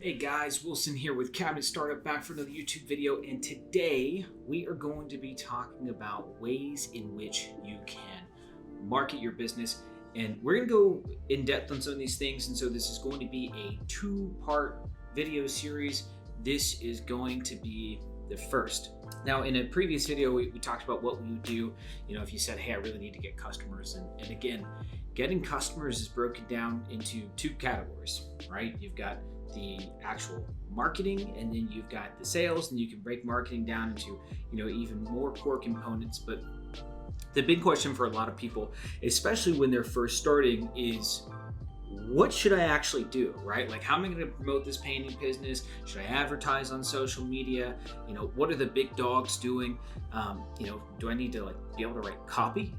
Hey guys, Wilson here with Cabinet Startup, back for another YouTube video, and today we are going to be talking about ways in which you can market your business, and we're going to go in depth on some of these things. And so this is going to be a two-part video series. This is going to be the first. Now, in a previous video, we talked about what we would do, if you said, hey, I really need to get customers. And again, getting customers is broken down into two categories, right? You've got the actual marketing, and then you've got the sales, and you can break marketing down into, even more core components. But the big question for a lot of people, especially when they're first starting, is what should I actually do, right? Like, how am I going to promote this painting business? Should I advertise on social media? What are the big dogs doing? Do I need to be able to write copy?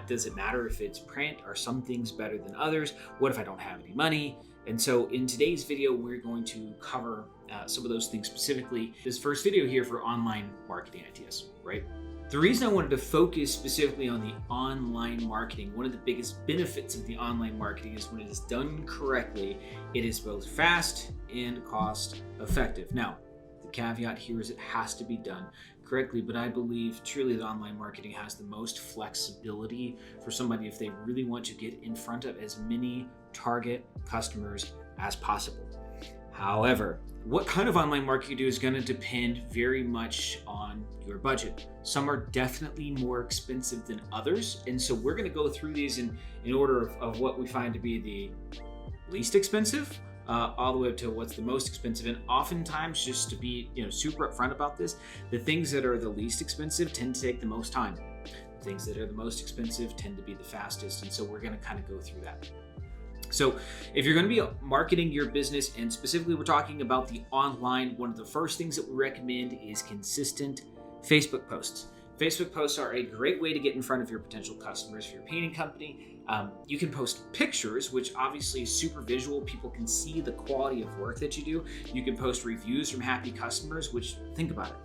Does it matter if it's print? Are some things better than others? What if I don't have any money? And so in today's video, we're going to cover some of those things specifically. This first video here for online marketing ideas, right? The reason I wanted to focus specifically on the online marketing, one of the biggest benefits of the online marketing is when it is done correctly, it is both fast and cost effective. Now, the caveat here is it has to be done correctly, but I believe truly that online marketing has the most flexibility for somebody if they really want to get in front of as many target customers as possible. However, what kind of online marketing you do is going to depend very much on your budget. Some are definitely more expensive than others, and so we're going to go through these in order of what we find to be the least expensive, all the way up to what's the most expensive. And oftentimes, just to be super upfront about this, the things that are the least expensive tend to take the most time. The things that are the most expensive tend to be the fastest, and so we're going to kind of go through that. So if you're going to be marketing your business, and specifically we're talking about the online, one of the first things that we recommend is consistent Facebook posts. Facebook posts are a great way to get in front of your potential customers. For your painting company, you can post pictures, which obviously is super visual. People can see the quality of work that you do. You can post reviews from happy customers, which, think about it,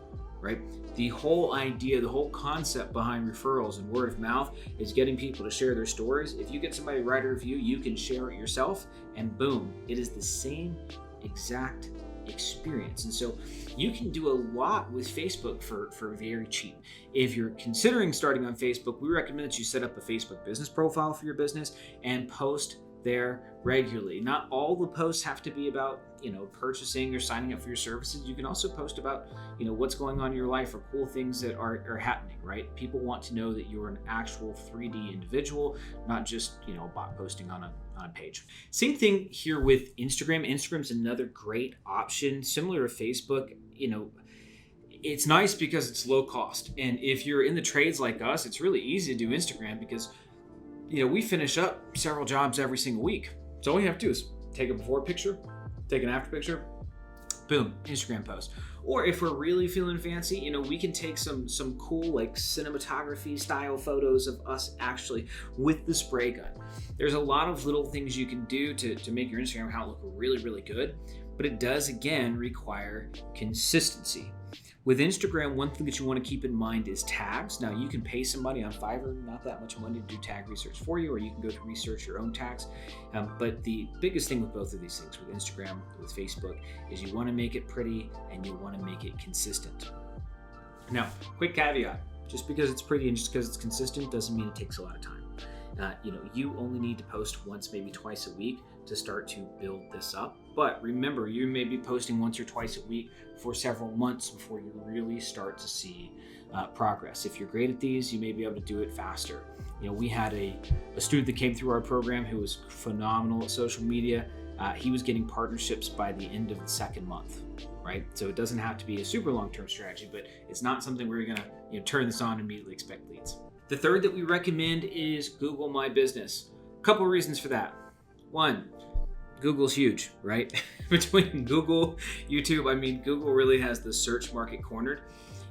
right? The whole idea, the whole concept behind referrals and word of mouth is getting people to share their stories. If you get somebody to write a review, you can share it yourself, and boom, it is the same exact experience. And so you can do a lot with Facebook for very cheap. If you're considering starting on Facebook, we recommend that you set up a Facebook business profile for your business and post there regularly. Not all the posts have to be about purchasing or signing up for your services. You can also post about what's going on in your life or cool things that are happening, right? People want to know that you're an actual 3D individual, not just bot posting on a page. Same thing here with Instagram. Instagram's another great option, similar to Facebook. It's nice because it's low cost, and if you're in the trades like us, it's really easy to do Instagram because we finish up several jobs every single week. So all you have to do is take a before picture, take an after picture, boom, Instagram post. Or if we're really feeling fancy, we can take some cool cinematography style photos of us actually with the spray gun. There's a lot of little things you can do to make your Instagram account look really, really good, but it does again require consistency. With Instagram, one thing that you want to keep in mind is tags. Now, you can pay somebody on Fiverr not that much money to do tag research for you, or you can go to research your own tags. But the biggest thing with both of these things, with Instagram, with Facebook, is you want to make it pretty and you want to make it consistent. Now, quick caveat, just because it's pretty and just because it's consistent doesn't mean it takes a lot of time. You only need to post once, maybe twice a week to start to build this up. But remember, you may be posting once or twice a week for several months before you really start to see progress. If you're great at these, you may be able to do it faster. We had a student that came through our program who was phenomenal at social media. He was getting partnerships by the end of the second month, right? So it doesn't have to be a super long-term strategy, but it's not something where you're gonna turn this on and immediately expect leads. The third that we recommend is Google My Business. A couple of reasons for that. One, Google's huge, right? Between Google, YouTube, Google really has the search market cornered.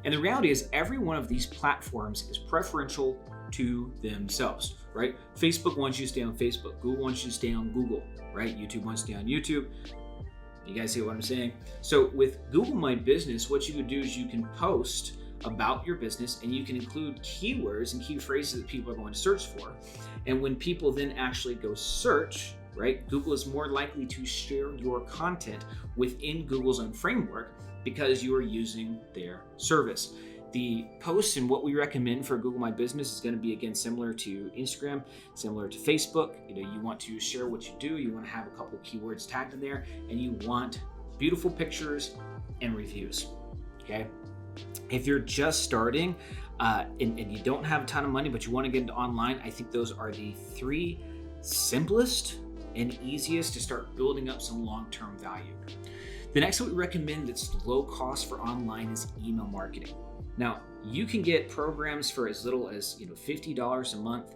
And the reality is every one of these platforms is preferential to themselves, right? Facebook wants you to stay on Facebook. Google wants you to stay on Google, right? YouTube wants to stay on YouTube. You guys see what I'm saying? So with Google My Business, what you could do is you can post about your business, and you can include keywords and key phrases that people are going to search for. And when people then actually go search right? Google is more likely to share your content within Google's own framework because you are using their service. The posts and what we recommend for Google My Business is going to be, again, similar to Instagram, similar to Facebook. You want to share what you do. You want to have a couple keywords tagged in there, and you want beautiful pictures and reviews. Okay. If you're just starting and you don't have a ton of money, but you want to get into online, I think those are the 3 simplest and easiest to start building up some long-term value. The next one we recommend that's low cost for online is email marketing. Now, you can get programs for as little as $50 a month.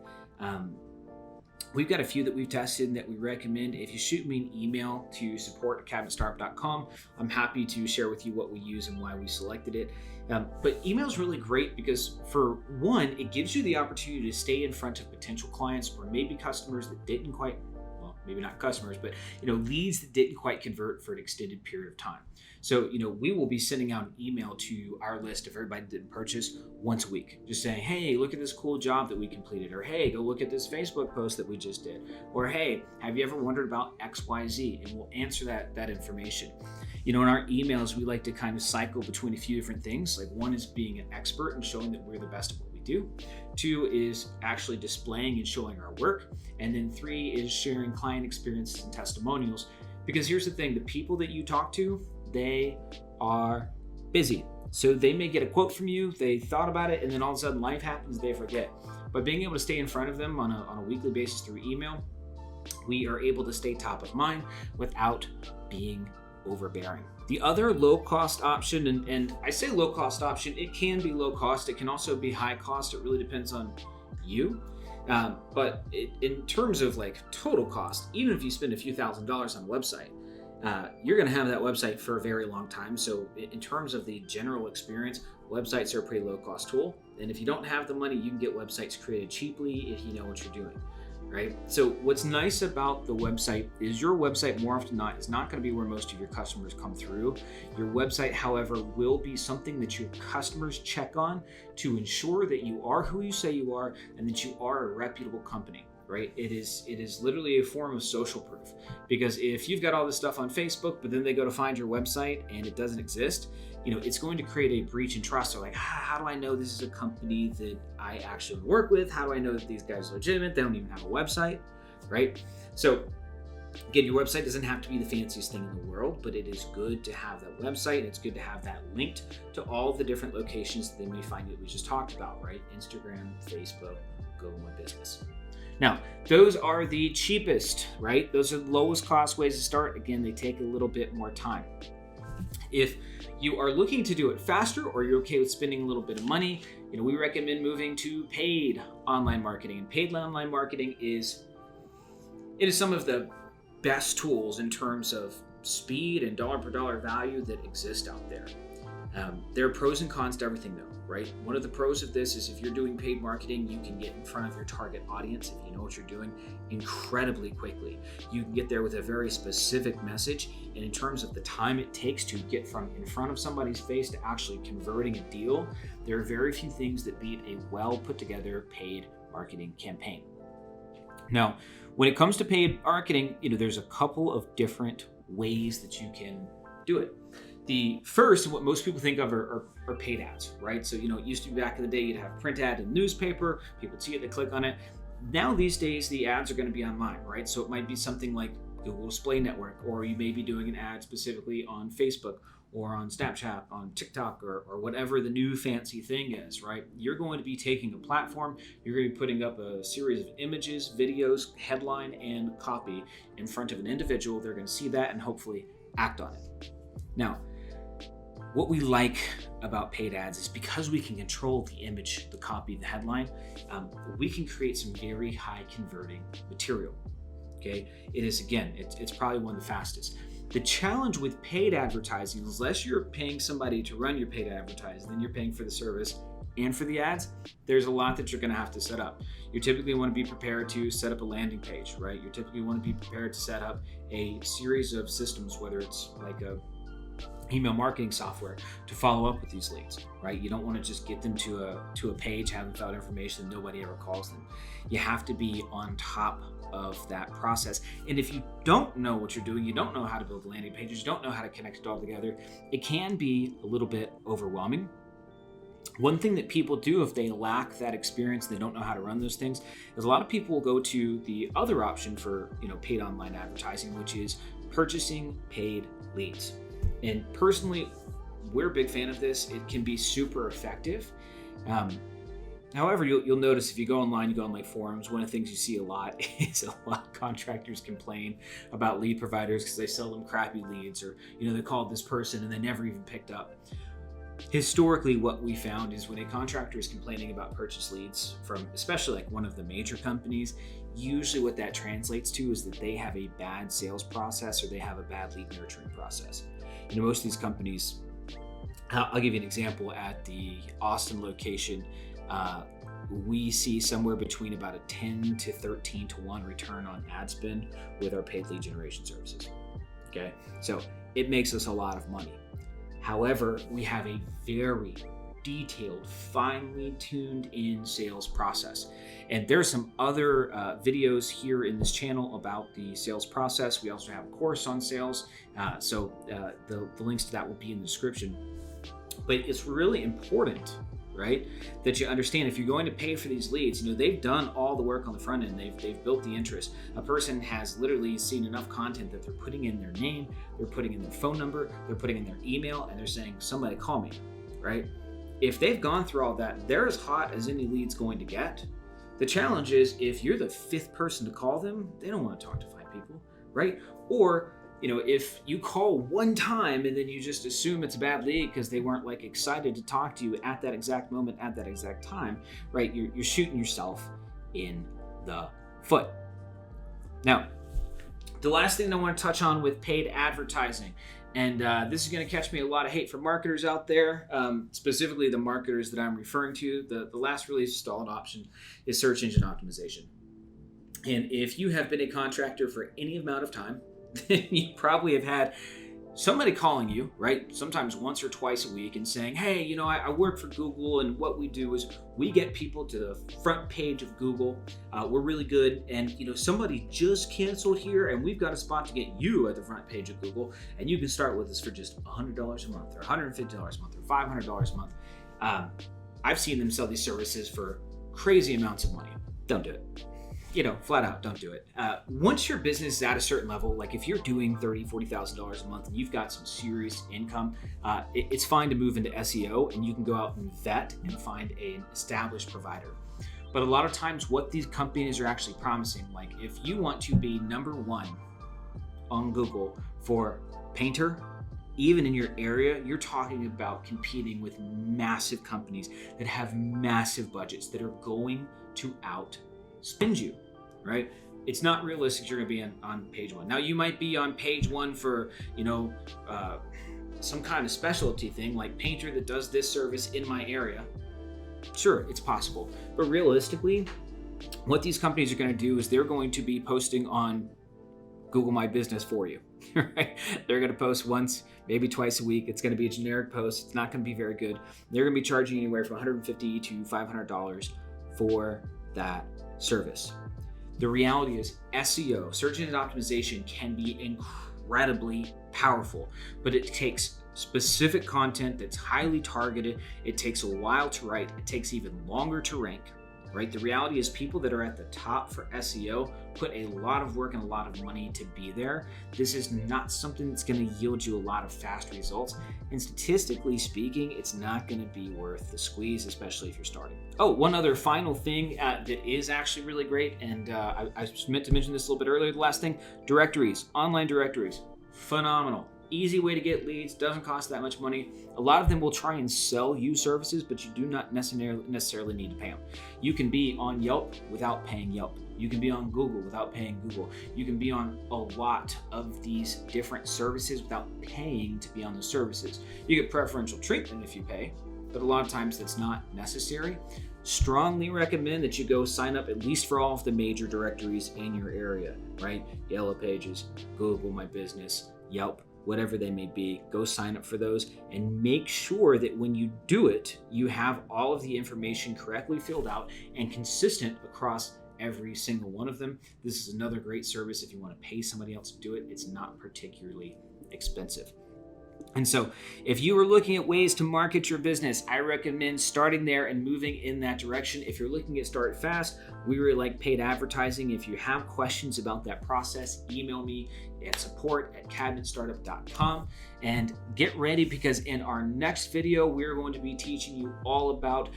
We've got a few that we've tested and that we recommend. If you shoot me an email to support@cabinet-startup.com, I'm happy to share with you what we use and why we selected it. But email is really great because, for one, it gives you the opportunity to stay in front of potential clients or maybe customers that didn't quite, well, maybe not customers, but leads that didn't quite convert for an extended period of time. So, we will be sending out an email to our list of everybody that didn't purchase once a week, just saying, hey, look at this cool job that we completed, or hey, go look at this Facebook post that we just did, or hey, have you ever wondered about XYZ? And we'll answer that information. In our emails, we like to kind of cycle between a few different things. Like, one is being an expert and showing that we're the best at what we do. 2 is actually displaying and showing our work. And then 3 is sharing client experiences and testimonials. Because here's the thing, the people that you talk to, they are busy. So they may get a quote from you, they thought about it, and then all of a sudden life happens, they forget. But being able to stay in front of them on a weekly basis through email, we are able to stay top of mind without being overbearing. The other low-cost option, and I say low-cost option, it can be low cost, it can also be high cost, it really depends on you. But in terms of like total cost, even if you spend a few $1,000s on a website, you're going to have that website for a very long time. So in terms of the general experience, websites are a pretty low-cost tool. And if you don't have the money, you can get websites created cheaply if you know what you're doing. Right? So what's nice about the website is your website more often than not is not going to be where most of your customers come through. Your website, however, will be something that your customers check on to ensure that you are who you say you are and that you are a reputable company. Right? It is literally a form of social proof, because if you've got all this stuff on Facebook, but then they go to find your website and it doesn't exist, it's going to create a breach in trust. They're like, how do I know this is a company that I actually work with? How do I know that these guys are legitimate? They don't even have a website, right? So again, your website doesn't have to be the fanciest thing in the world, but it is good to have that website. It's good to have that linked to all the different locations that they may find that we just talked about, right? Instagram, Facebook, Google My Business. Now, those are the cheapest, right? Those are the lowest cost ways to start. Again, they take a little bit more time. If you are looking to do it faster, or you're okay with spending a little bit of money, we recommend moving to paid online marketing. And paid online marketing is some of the best tools in terms of speed and dollar per dollar value that exist out there. There are pros and cons to everything, though, right? One of the pros of this is if you're doing paid marketing, you can get in front of your target audience, if you know what you're doing, incredibly quickly. You can get there with a very specific message, and in terms of the time it takes to get from in front of somebody's face to actually converting a deal, there are very few things that beat a well put together paid marketing campaign. Now, when it comes to paid marketing, there's a couple of different ways that you can do it. The first, and what most people think of, are paid ads, right? So, it used to be back in the day, you'd have print ad in newspaper, people see it, they click on it. Now, these days, the ads are going to be online, right? So it might be something like Google Display Network, or you may be doing an ad specifically on Facebook or on Snapchat, on TikTok, or whatever the new fancy thing is, right? You're going to be taking a platform, you're going to be putting up a series of images, videos, headline, and copy in front of an individual. They're going to see that and hopefully act on it. Now, what we like about paid ads is because we can control the image, the copy, the headline, we can create some very high converting material. Okay, it is, again, it's probably one of the fastest. The challenge with paid advertising, unless you're paying somebody to run your paid advertising, then you're paying for the service and for the ads, there's a lot that you're going to have to set up. You typically want to be prepared to set up a landing page, right? You typically want to be prepared to set up a series of systems, whether it's like a email marketing software to follow up with these leads, right? You don't want to just get them to a page, have them fill out information, nobody ever calls them. You have to be on top of that process. And if you don't know what you're doing, you don't know how to build landing pages, you don't know how to connect it all together, it can be a little bit overwhelming. One thing that people do if they lack that experience, they don't know how to run those things, is a lot of people will go to the other option for paid online advertising, which is purchasing paid leads. And personally, we're a big fan of this. It can be super effective. However, you'll notice if you go online, you go on like forums, one of the things you see a lot is a lot of contractors complain about lead providers because they sell them crappy leads, or they called this person and they never even picked up. Historically, what we found is when a contractor is complaining about purchase leads from especially like one of the major companies, usually what that translates to is that they have a bad sales process or they have a bad lead nurturing process. Most of these companies, I'll give you an example. At the Austin location, we see somewhere between about a 10 to 13 to 1 return on ad spend with our paid lead generation services. Okay, so it makes us a lot of money. However, we have a very detailed, finely tuned in sales process. And there's some other videos here in this channel about the sales process. We also have a course on sales. So the links to that will be in the description. But it's really important, right, that you understand if you're going to pay for these leads, they've done all the work on the front end. They've built the interest. A person has literally seen enough content that they're putting in their name, they're putting in their phone number, they're putting in their email, and they're saying, somebody call me, right? If they've gone through all that, they're as hot as any lead's going to get. The challenge is if you're the 5th person to call them, they don't want to talk to 5 people, right? Or if you call one time and then you just assume it's a bad lead because they weren't like excited to talk to you at that exact moment, at that exact time, right? You're shooting yourself in the foot. Now, the last thing I want to touch on with paid advertising, and this is going to catch me a lot of hate from marketers out there, specifically the marketers that I'm referring to. The last really stalled option is search engine optimization. And if you have been a contractor for any amount of time, you probably have had somebody calling you, right? Sometimes once or twice a week and saying, hey, I work for Google, and what we do is we get people to the front page of Google. We're really good. And, somebody just canceled here and we've got a spot to get you at the front page of Google. And you can start with us for just $100 a month or $150 a month or $500 a month. I've seen them sell these services for crazy amounts of money. Don't do it. Flat out, don't do it. Once your business is at a certain level, like if you're doing $30,000, $40,000 a month and you've got some serious income, it's fine to move into SEO and you can go out and vet and find an established provider. But a lot of times what these companies are actually promising, like if you want to be number 1 on Google for painter, even in your area, you're talking about competing with massive companies that have massive budgets that are going to outspend you. Right? It's not realistic you're going to be on page 1. Now, you might be on page 1 for, some kind of specialty thing like painter that does this service in my area. Sure, it's possible. But realistically, what these companies are going to do is they're going to be posting on Google My Business for you. Right? They're going to post once, maybe twice a week. It's going to be a generic post. It's not going to be very good. They're going to be charging anywhere from $150 to $500 for that service. The reality is SEO, search engine optimization, can be incredibly powerful, but it takes specific content that's highly targeted. It takes a while to write. It takes even longer to rank, right? The reality is people that are at the top for SEO put a lot of work and a lot of money to be there. This is not something that's going to yield you a lot of fast results. And statistically speaking, it's not going to be worth the squeeze, especially if you're starting. Oh, one other final thing that is actually really great, and I meant to mention this a little bit earlier, the last thing, directories, online directories, phenomenal. Easy way to get leads, doesn't cost that much money. A lot of them will try and sell you services, but you do not necessarily need to pay them. You can be on Yelp without paying Yelp. You can be on Google without paying Google. You can be on a lot of these different services without paying to be on the services. You get preferential treatment if you pay, but a lot of times that's not necessary. Strongly recommend that you go sign up at least for all of the major directories in your area, right? Yellow Pages, Google My Business, Yelp. whatever they may be. Go sign up for those and make sure that when you do it, you have all of the information correctly filled out and consistent across every single one of them. This is another great service if you want to pay somebody else to do it. It's not particularly expensive. And so if you are looking at ways to market your business, I recommend starting there and moving in that direction. If you're looking at Start Fast, we really like paid advertising. If you have questions about that process, email me at support@cabinetstartup.com and get ready, because in our next video, we're going to be teaching you all about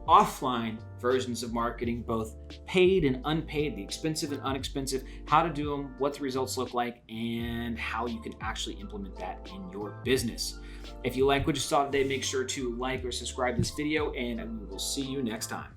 offline versions of marketing, both paid and unpaid, the expensive and inexpensive, how to do them, what the results look like, and how you can actually implement that in your business. If you like what you saw today, make sure to like or subscribe this video, and we will see you next time.